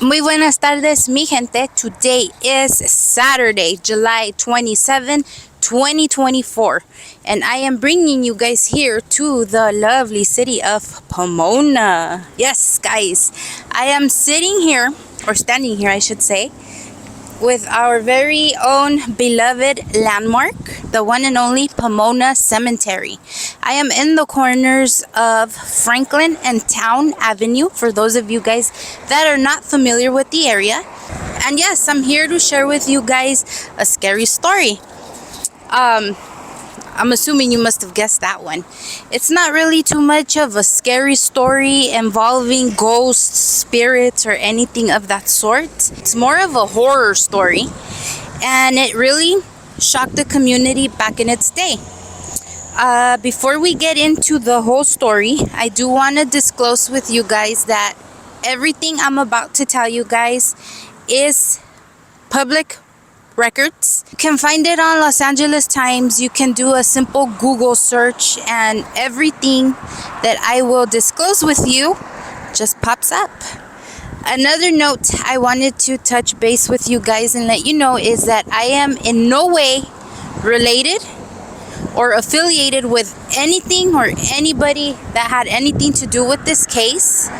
Muy buenas tardes, mi gente. Today is Saturday, July 27, 2024, and I am bringing you guys here to the lovely city of Pomona. Yes, guys, I am sitting here, or standing here, I should say, with our very own beloved landmark, the one and only Pomona Cemetery. I am in the corners of Franklin and Town Avenue, for those of you guys that are not familiar with the area. And yes, I'm here to share with you guys a scary story. I'm assuming you must have guessed that one. It's not really too much of a scary story involving ghosts, spirits, or anything of that sort. It's more of a horror story, and it really shocked the community back in its day. Before we get into the whole story, I do want to disclose with you guys that everything I'm about to tell you guys is public records. You can find it on Los Angeles Times. You can do a simple Google search, and everything that I will disclose with you just pops up. Another note I wanted to touch base with you guys and let you know is that I am in no way related or affiliated with anything or anybody that had anything to do with this case.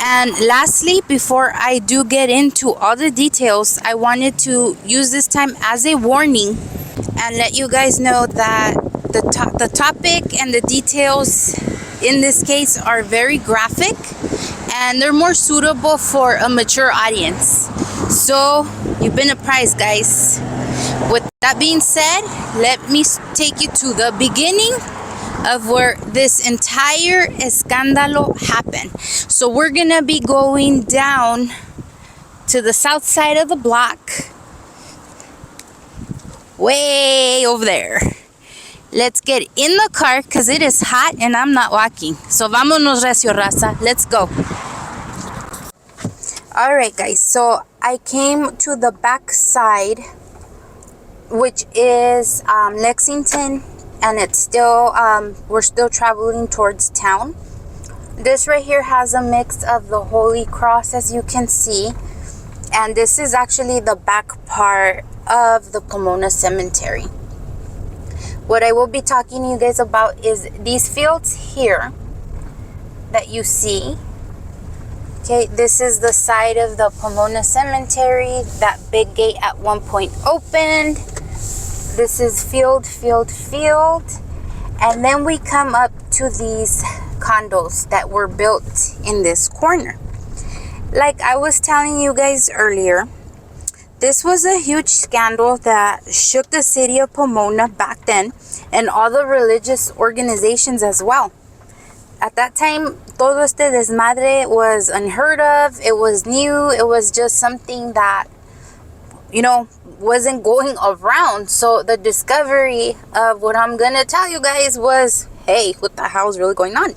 And lastly, before I do get into all the details, I wanted to use this time as a warning and let you guys know that the topic and the details in this case are very graphic, and they're more suitable for a mature audience. So you've been apprised, guys. With that being said, let me take you to the beginning of where this entire escándalo happened. So we're gonna be going down to the south side of the block, way over there. Let's get in the car because it is hot and I'm not walking. So vámonos, recio raza. Let's go. All right, guys. So I came to the back side, which is Lexington, and it's still we're still traveling towards town. This right here has a mix of the Holy Cross, as you can see, and this is actually the back part of the Pomona Cemetery. What I will be talking to you guys about is these fields here that you see. Okay, this is the side of the Pomona Cemetery. That big gate at one point opened. This is field. And then we come up to these condos that were built in this corner. Like I was telling you guys earlier, this was a huge scandal that shook the city of Pomona back then, and all the religious organizations as well. At that time, todo este desmadre was unheard of. It was new. It was just something that, wasn't going around. So the discovery of what I'm gonna tell you guys was, hey, what the hell is really going on?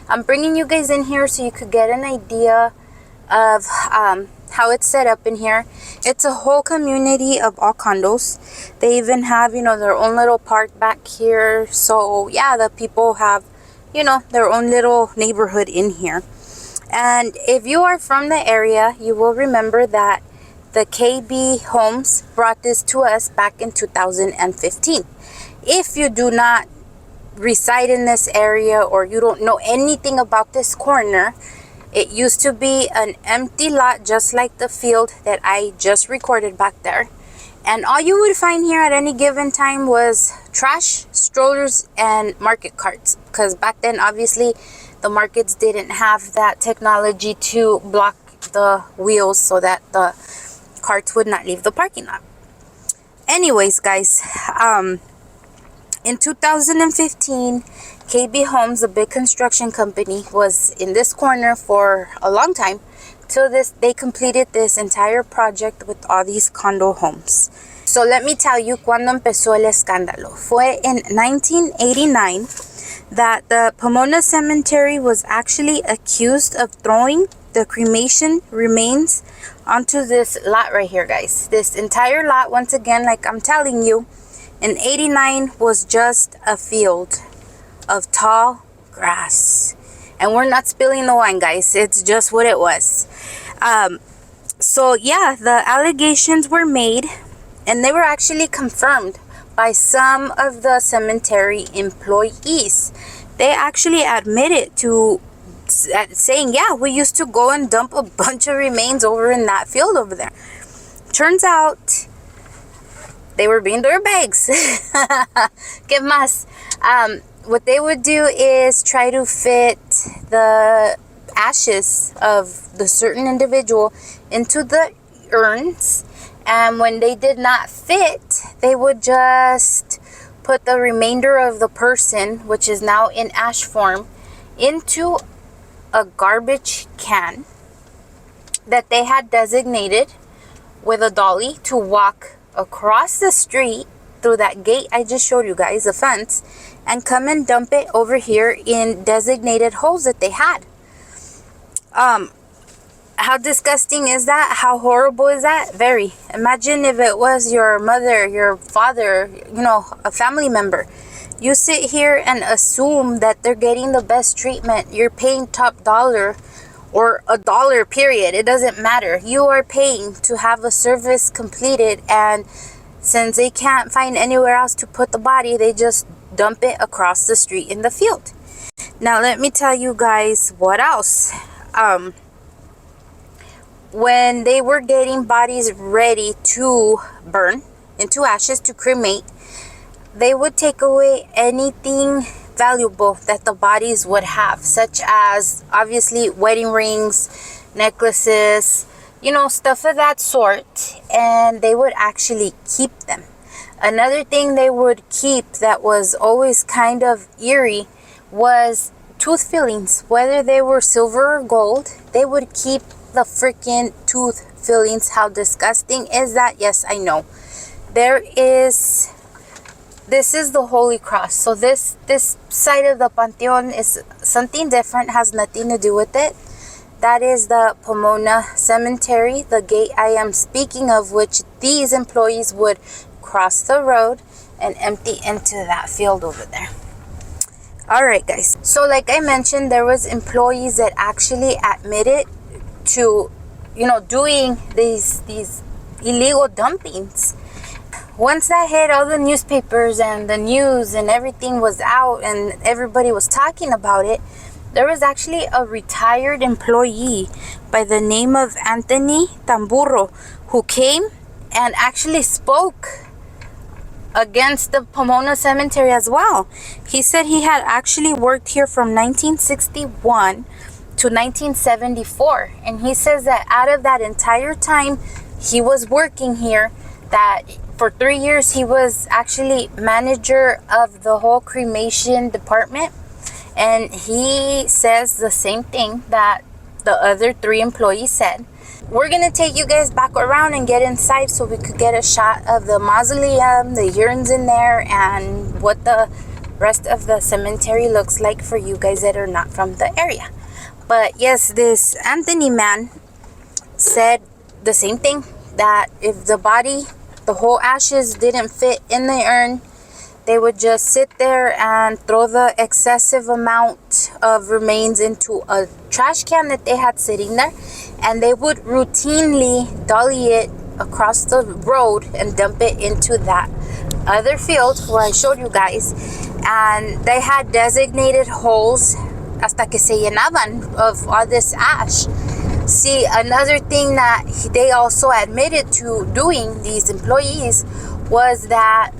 I'm bringing you guys in here so you could get an idea of how it's set up in here. It's a whole community of all condos. They even have, their own little park back here. So yeah, the people have, their own little neighborhood in here. And if you are from the area, you will remember that the KB Homes brought this to us back in 2015. If you do not reside in this area or you don't know anything about this corner, it used to be an empty lot just like the field that I just recorded back there. And all you would find here at any given time was trash, strollers, and market carts. Because back then, obviously, the markets didn't have that technology to block the wheels so that the carts would not leave the parking lot. Anyways, guys, in 2015, KB Homes, a big construction company, was in this corner for a long time. Till they completed this entire project with all these condo homes. So let me tell you cuando empezó el escándalo. Fue in 1989 that the Pomona Cemetery was actually accused of throwing the cremation remains onto this lot right here, guys. This entire lot, once again, like I'm telling you, in 89 was just a field of tall grass. And we're not spilling the wine, guys. It's just what it was. So yeah, the allegations were made, and they were actually confirmed by some of the cemetery employees. They actually admitted to saying, yeah, we used to go and dump a bunch of remains over in that field over there. Turns out they were being dirtbags. ¿Qué más? What they would do is try to fit the ashes of the certain individual into the urns, and when they did not fit, they would just put the remainder of the person, which is now in ash form, into a garbage can that they had designated with a dolly to walk across the street through that gate I just showed you guys, the fence, and come and dump it over here in designated holes that they had. How disgusting is that? How horrible is that? Very. Imagine if it was your mother, your father, a family member. You sit here and assume that they're getting the best treatment. You're paying top dollar, or $1 period. It doesn't matter. You are paying to have a service completed, and since they can't find anywhere else to put the body, they just dump it across the street in the field. Now let me tell you guys what else. When they were getting bodies ready to burn into ashes, to cremate, they would take away anything valuable that the bodies would have, such as obviously wedding rings, necklaces, stuff of that sort, and they would actually keep them. Another thing they would keep that was always kind of eerie was tooth fillings. Whether they were silver or gold, they would keep the freaking tooth fillings. How disgusting is that? Yes, I know. This is the Holy Cross. So this side of the Panteon is something different, has nothing to do with it. That is the Pomona Cemetery, the gate I am speaking of, which these employees would cross the road and empty into that field over there. All right, guys. So like I mentioned, there was employees that actually admitted to, doing these illegal dumpings. Once that hit all the newspapers and the news and everything was out and everybody was talking about it, there was actually a retired employee by the name of Anthony Tamburro who came and actually spoke against the Pomona Cemetery as well. He said he had actually worked here from 1961 to 1974, and he says that out of that entire time he was working here, that for 3 years he was actually manager of the whole cremation department, and he says the same thing that the other 3 employees said. We're gonna take you guys back around and get inside so we could get a shot of the mausoleum, the urns in there, and what the rest of the cemetery looks like for you guys that are not from the area. But yes, this Anthony man said the same thing, that if the body, the whole ashes didn't fit in the urn, they would just sit there and throw the excessive amount of remains into a trash can that they had sitting there, and they would routinely dolly it across the road and dump it into that other field where I showed you guys. And they had designated holes hasta que se llenaban of all this ash. See, another thing that they also admitted to doing, these employees, was that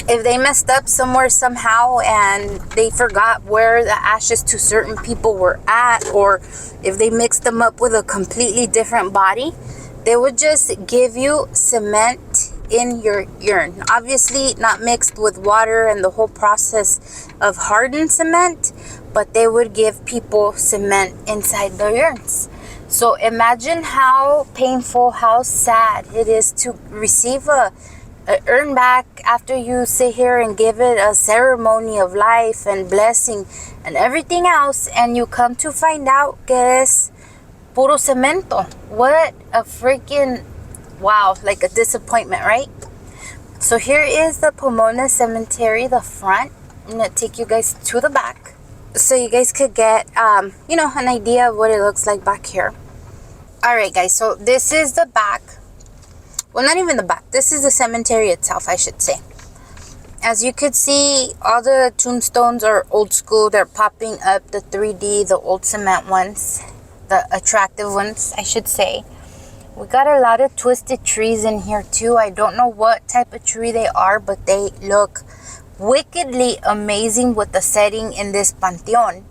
if they messed up somewhere somehow and they forgot where the ashes to certain people were at, or if they mixed them up with a completely different body, they would just give you cement in your urn. Obviously not mixed with water and the whole process of hardened cement, but they would give people cement inside their urns. So imagine how painful, how sad it is to receive a urn back after you sit here and give it a ceremony of life and blessing and everything else, and you come to find out que es puro cemento. What a freaking, wow, like a disappointment, right? So here is the Pomona Cemetery, the front. I'm gonna take you guys to the back so you guys could get an idea of what it looks like back here. All right, guys, so this is the back. Well, not even the back. This is the cemetery itself, I should say. As you could see, all the tombstones are old school. They're popping up, the 3D, the old cement ones, the attractive ones, I should say. We got a lot of twisted trees in here too. I don't know what type of tree they are, but they look wickedly amazing with the setting in this pantheon.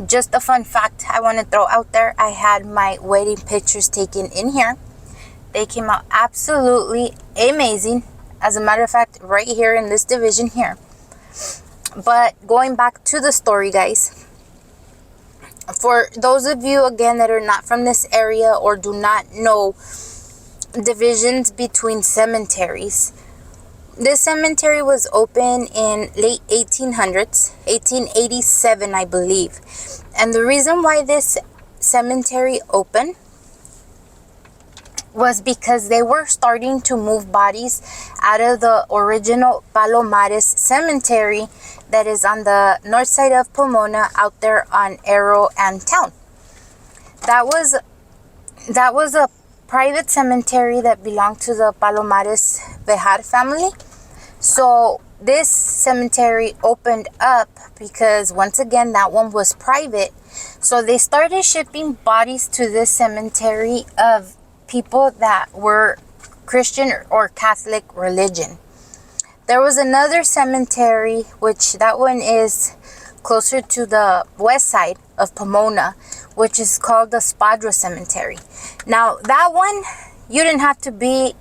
Just a fun fact I want to throw out there. I had my wedding pictures taken in here. They came out absolutely amazing. As a matter of fact, right here in this division here. But going back to the story, guys. For those of you, again, that are not from this area or do not know divisions between cemeteries. This cemetery was open in late 1800s, 1887, I believe. And the reason why this cemetery opened was because they were starting to move bodies out of the original Palomares cemetery that is on the north side of Pomona, out there on Arrow and Town. That was a private cemetery that belonged to the Palomares Bejar family. So this cemetery opened up because, once again, that one was private. So they started shipping bodies to this cemetery of people that were Christian or Catholic religion. There was another cemetery, which that one is closer to the west side of Pomona, which is called the Spadra Cemetery. Now, that one, you didn't have to be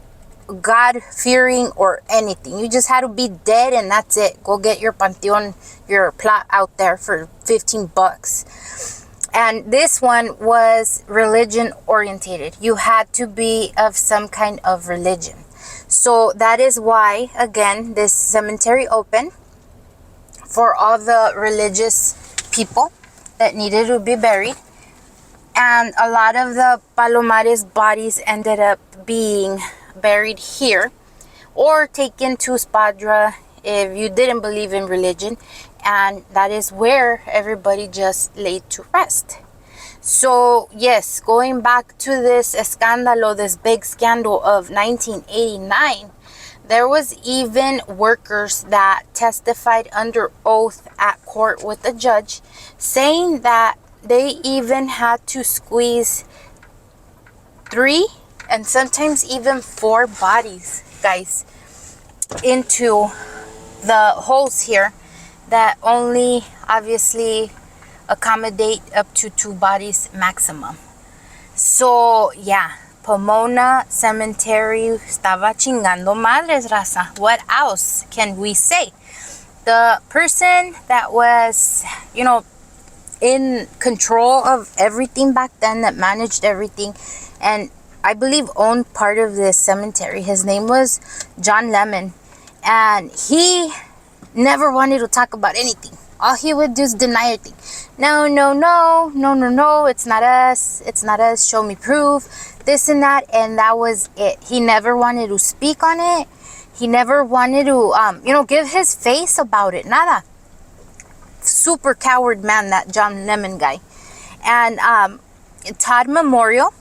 God-fearing or anything. You just had to be dead, and that's it. Go get your pantheon, your plot out there for $15. And this one was religion orientated. You had to be of some kind of religion. So that is why, again, this cemetery opened for all the religious people that needed to be buried. And a lot of the Palomares bodies ended up being buried here or taken to Spadra if you didn't believe in religion. And that is where everybody just laid to rest. So, yes, going back to this escándalo, this big scandal of 1989, there was even workers that testified under oath at court with the judge, saying that they even had to squeeze 3 and sometimes even 4 bodies, guys, into the holes here that only obviously accommodate up to 2 bodies maximum. So yeah, Pomona Cemetery estaba chingando madres, raza. What else can we say? The person that was, in control of everything back then, that managed everything, and I believe owned part of this cemetery, his name was John Lemon, and he never wanted to talk about anything. All he would do is deny everything. No, it's not us, show me proof, this and that, and that was it. He never wanted to speak on it. He never wanted to, give his face about it, nada. Super coward man, that John Lemon guy. And Todd Memorial,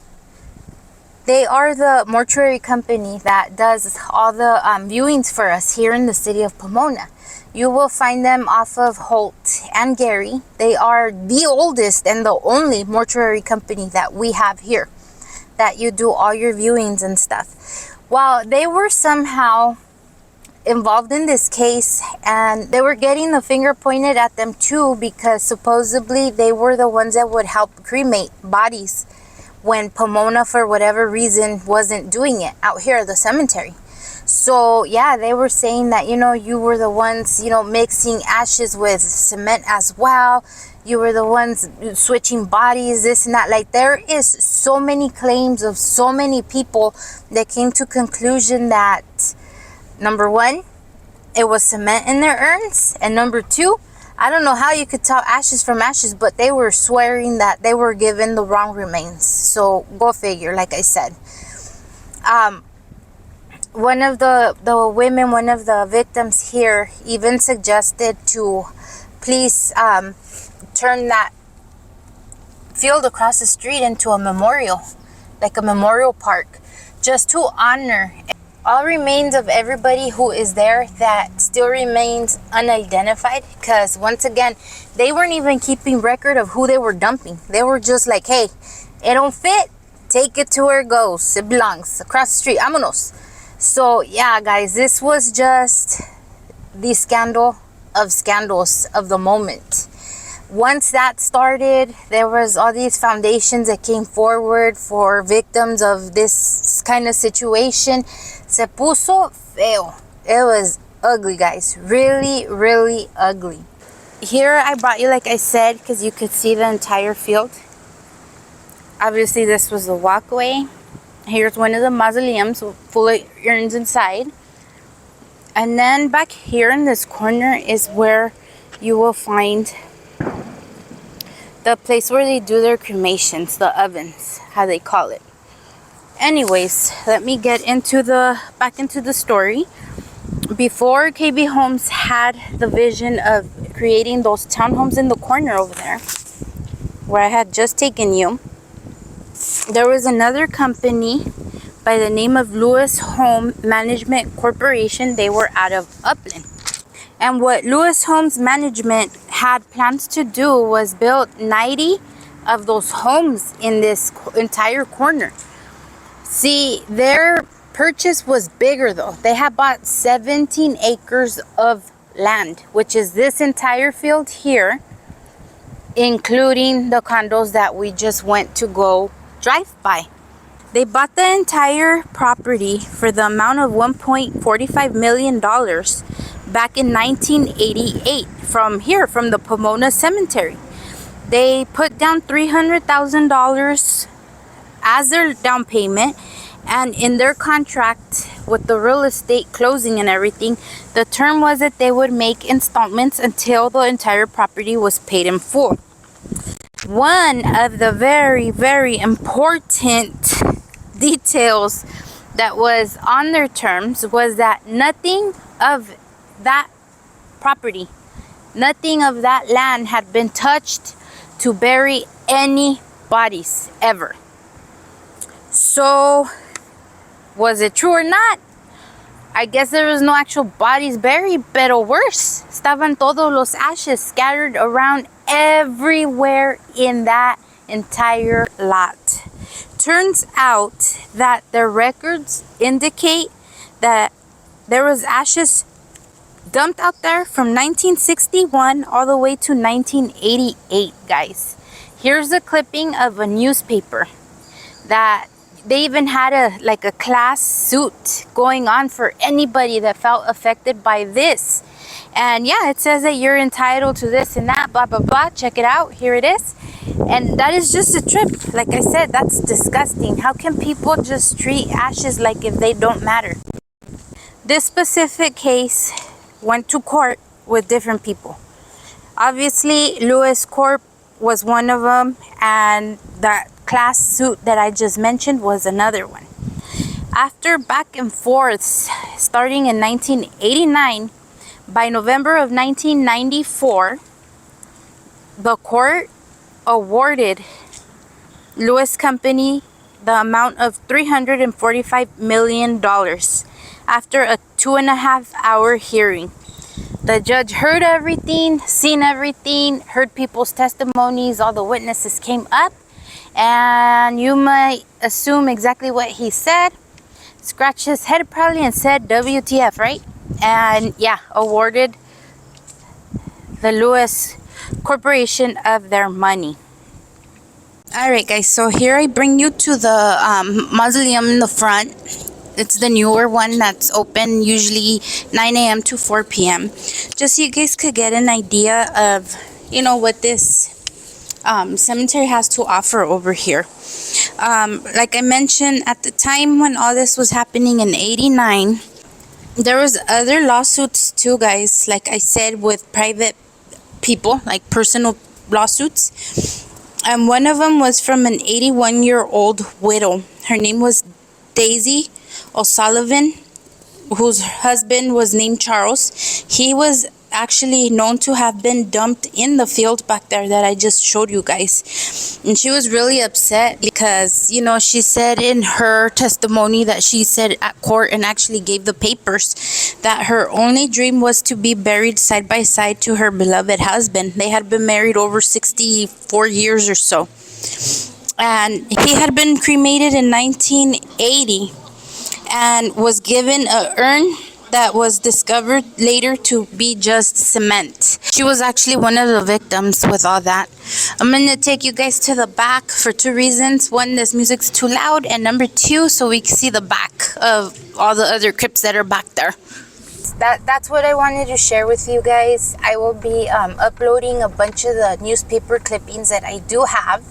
they are the mortuary company that does all the viewings for us here in the city of Pomona. You will find them off of Holt and Gary. They are the oldest and the only mortuary company that we have here, that you do all your viewings and stuff. Well, they were somehow involved in this case, and they were getting the finger pointed at them too, because supposedly they were the ones that would help cremate bodies when Pomona, for whatever reason, wasn't doing it out here at the cemetery. So yeah, they were saying that, you were the ones, mixing ashes with cement as well. You were the ones switching bodies, this and that. Like, there is so many claims of so many people that came to conclusion that, number 1, it was cement in their urns. And number 2, I don't know how you could tell ashes from ashes, but they were swearing that they were given the wrong remains. So go figure, like I said. One of the women, one of the victims here, even suggested to please turn that field across the street into a memorial, like a memorial park, just to honor all remains of everybody who is there that still remains unidentified. Because once again, they weren't even keeping record of who they were dumping. They were just like, hey, it don't fit, take it to where it goes, it belongs across the street, vámonos. So yeah, guys, this was just the scandal of scandals of the moment. Once that started, there was all these foundations that came forward for victims of this kind of situation. Se puso feo. It was ugly, guys. Really, really ugly. Here I brought you, like I said, because you could see the entire field. Obviously, this was the walkway. Here's one of the mausoleums full of urns inside. And then back here in this corner is where you will find the place where they do their cremations, the ovens, how they call it. Anyways, let me get back into the story. Before KB Homes had the vision of creating those townhomes in the corner over there, where I had just taken you, there was another company by the name of Lewis Home Management Corporation. They were out of Upland. And what Lewis Homes Management had plans to do was build 90 of those homes in this entire corner. See, their purchase was bigger though. They had bought 17 acres of land, which is this entire field here, including the condos that we just went to go drive by. They bought the entire property for the amount of $1.45 million back in 1988 from the Pomona Cemetery. They put down $300,000 as their down payment, and in their contract with the real estate closing and everything, the term was that they would make installments until the entire property was paid in full. One of the very, very important details that was on their terms was that nothing of that property, nothing of that land had been touched to bury any bodies ever. So, was it true or not? I guess there was no actual bodies buried, pero worse, estaban todos los ashes scattered around everywhere in that entire lot. Turns out that the records indicate that there was ashes dumped out there from 1961 all the way to 1988, guys. Here's a clipping of a newspaper that they even had a class suit going on for anybody that felt affected by this. And yeah, it says that you're entitled to this and that, blah, blah, blah. Check it out. Here it is. And that is just a trip. Like I said, that's disgusting. How can people just treat ashes like if they don't matter? This specific case went to court with different people. Obviously, Lewis Corp was one of them, and that class suit that I just mentioned was another one. After back and forths starting in 1989, by November of 1994, the court awarded Lewis Company the amount of $345 million after a 2.5-hour hearing. The judge heard everything, seen everything, heard people's testimonies, all the witnesses came up, and you might assume exactly what he said. Scratched his head probably and said WTF, right? And yeah, awarded the Lewis Corporation of their money. Alright guys, so here I bring you to the mausoleum in the front. It's the newer one that's open usually 9 a.m. to 4 p.m. Just so you guys could get an idea of, what this cemetery has to offer over here. Like I mentioned, at the time when all this was happening in 89, there was other lawsuits too, guys. Like I said, with private people, like personal lawsuits. And one of them was from an 81-year-old widow. Her name was Daisy O'Sullivan, whose husband was named Charles. He was actually known to have been dumped in the field back there that I just showed you guys. And she was really upset because, you know, she said in her testimony that she said at court and actually gave the papers that her only dream was to be buried side by side to her beloved husband. They had been married over 64 years or so. And he had been cremated in 1980 and was given an urn that was discovered later to be just cement. She was actually one of the victims with all that. I'm gonna take you guys to the back for two reasons. One, this music's too loud, and number two, so we can see the back of all the other crypts that are back there. That's what I wanted to share with you guys. I will be uploading a bunch of the newspaper clippings that I do have.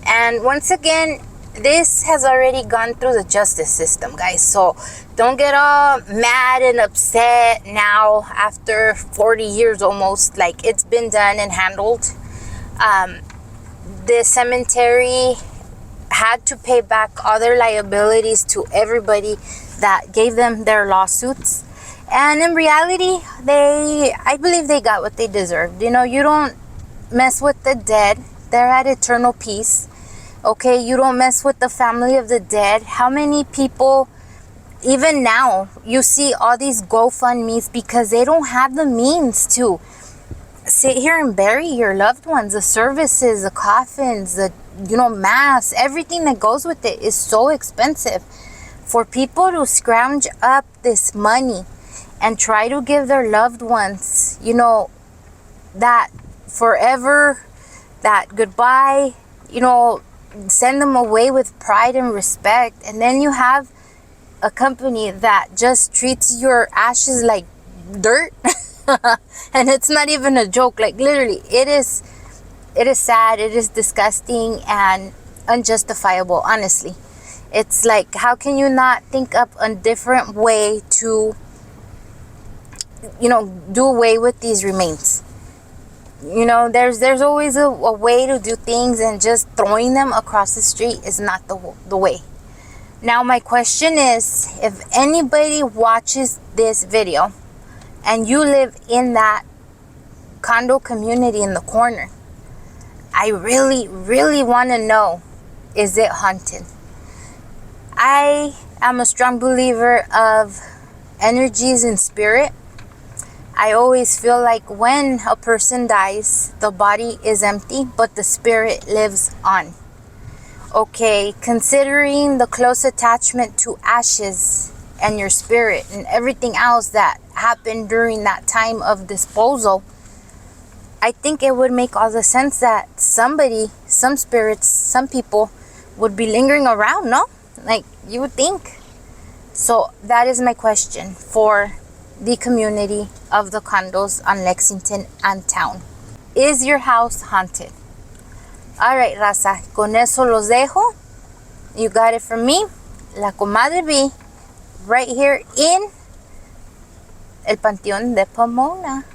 And once again, this has already gone through the justice system, guys. So don't get all mad and upset now after 40 years almost. Like, it's been done and handled. The cemetery had to pay back all their liabilities to everybody that gave them their lawsuits. And in reality, I believe they got what they deserved. You know, you don't mess with the dead. They're at eternal peace. Okay, you don't mess with the family of the dead. How many people, even now, you see all these GoFundMes because they don't have the means to sit here and bury your loved ones. The services, the coffins, the, you know, mass, everything that goes with it is so expensive. For people to scrounge up this money and try to give their loved ones, you know, that forever, that goodbye, you know, send them away with pride and respect, and then you have a company that just treats your ashes like dirt. And it's not even a joke. Like, literally, it is sad, it is disgusting and unjustifiable, honestly. It's like, how can you not think up a different way to, you know, do away with these remains? You know, there's always a way to do things, and just throwing them across the street is not the way. Now, my question is, if anybody watches this video and you live in that condo community in the corner, I really, really want to know, is it haunted? I am a strong believer of energies and spirit. I always feel like when a person dies, the body is empty, but the spirit lives on. Okay, considering the close attachment to ashes and your spirit and everything else that happened during that time of disposal, I think it would make all the sense that somebody, some spirits, some people would be lingering around, no? Like, you would think. So that is my question for the community of the condos on Lexington and Town. Is your house haunted? Alright, raza, con eso los dejo. You got it from me, La Comadre B, right here in El Panteón de Pomona.